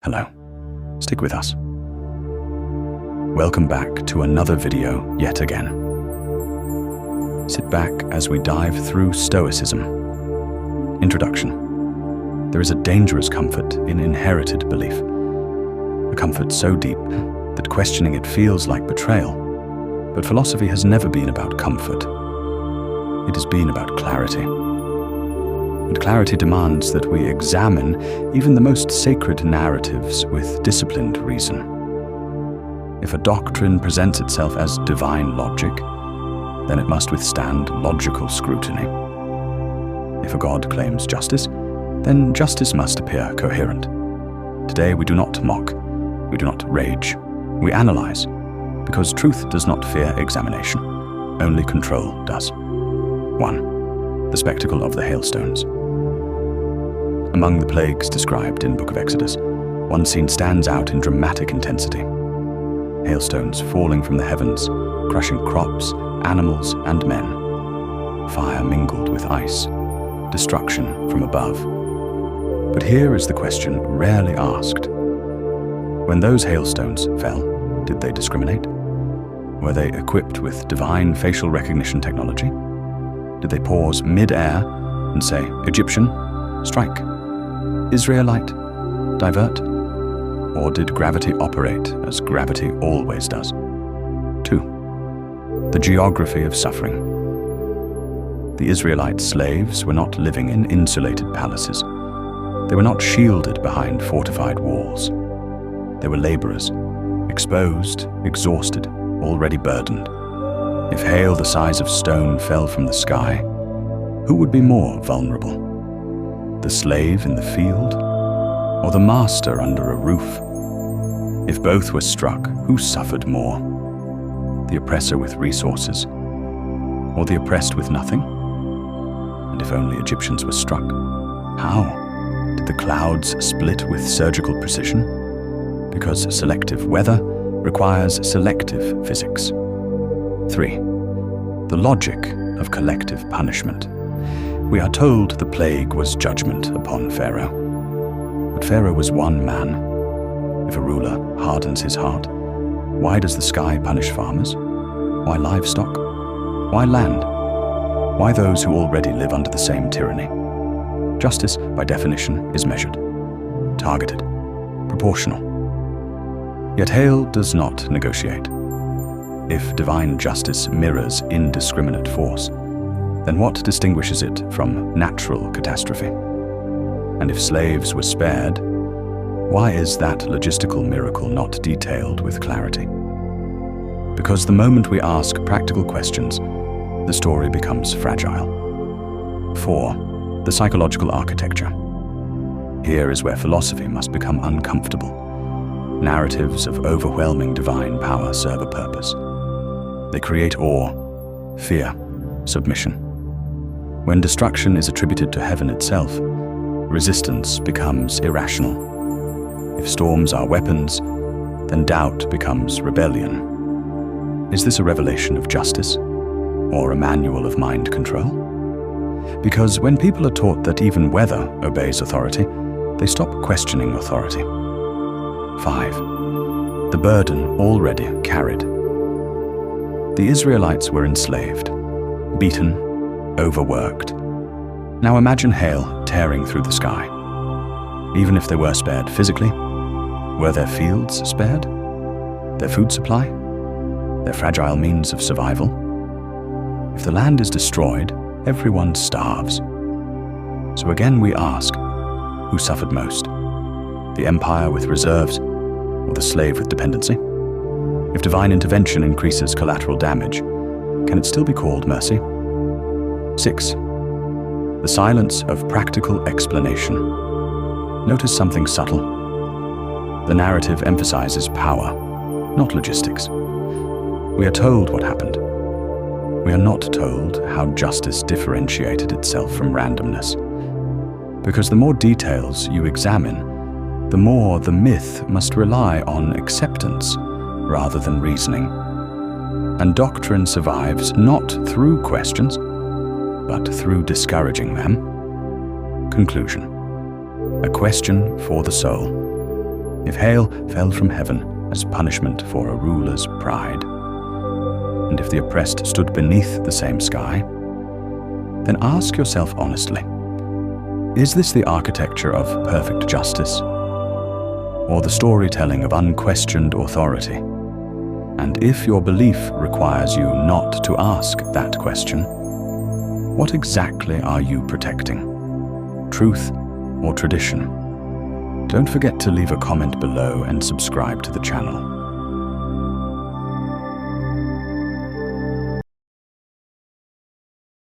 Hello. Stick with us. Welcome back to another video yet again. Sit back as we dive through Stoicism. Introduction. There is a dangerous comfort in inherited belief. A comfort so deep that questioning it feels like betrayal. But philosophy has never been about comfort. It has been about clarity. And clarity demands that we examine even the most sacred narratives with disciplined reason. If a doctrine presents itself as divine logic, then it must withstand logical scrutiny. If a god claims justice, then justice must appear coherent. Today we do not mock, we do not rage, we analyze, because truth does not fear examination, only control does. 1. The spectacle of the hailstones. Among the plagues described in Book of Exodus, one scene stands out in dramatic intensity. Hailstones falling from the heavens, crushing crops, animals, and men. Fire mingled with ice, destruction from above. But here is the question rarely asked. When those hailstones fell, did they discriminate? Were they equipped with divine facial recognition technology? Did they pause mid-air and say, Egyptian, strike, Israelite, divert? Or did gravity operate as gravity always does? 2. The geography of suffering. The Israelite slaves were not living in insulated palaces. They were not shielded behind fortified walls. They were laborers, exposed, exhausted, already burdened. If hail the size of stone fell from the sky, who would be more vulnerable? The slave in the field, or the master under a roof? If both were struck, who suffered more? The oppressor with resources, or the oppressed with nothing? And if only Egyptians were struck, how? Did the clouds split with surgical precision? Because selective weather requires selective physics. 3. The logic of collective punishment. We are told the plague was judgment upon Pharaoh. But Pharaoh was one man. If a ruler hardens his heart, why does the sky punish farmers? Why livestock? Why land? Why those who already live under the same tyranny? Justice, by definition, is measured, targeted, proportional. Yet hail does not negotiate. If divine justice mirrors indiscriminate force, then what distinguishes it from natural catastrophe? And if slaves were spared, why is that logistical miracle not detailed with clarity? Because the moment we ask practical questions, the story becomes fragile. 4. The psychological architecture. Here is where philosophy must become uncomfortable. Narratives of overwhelming divine power serve a purpose. They create awe, fear, submission. When destruction is attributed to heaven itself, resistance becomes irrational. If storms are weapons, then doubt becomes rebellion. Is this a revelation of justice, or a manual of mind control? Because when people are taught that even weather obeys authority, they stop questioning authority. 5. The burden already carried. The Israelites were enslaved, beaten, overworked. Now imagine hail tearing through the sky. Even if they were spared physically, were their fields spared? Their food supply? Their fragile means of survival? If the land is destroyed, everyone starves. So again we ask, who suffered most? The empire with reserves, or the slave with dependency? If divine intervention increases collateral damage, can it still be called mercy? 6. The silence of practical explanation. Notice something subtle. The narrative emphasizes power, not logistics. We are told what happened. We are not told how justice differentiated itself from randomness. Because the more details you examine, the more the myth must rely on acceptance rather than reasoning. And doctrine survives not through questions, but through discouraging them. Conclusion. A question for the soul. If hail fell from heaven as punishment for a ruler's pride, and if the oppressed stood beneath the same sky, then ask yourself honestly, is this the architecture of perfect justice, or the storytelling of unquestioned authority? And if your belief requires you not to ask that question, what exactly are you protecting? Truth or tradition? Don't forget to leave a comment below and subscribe to the channel.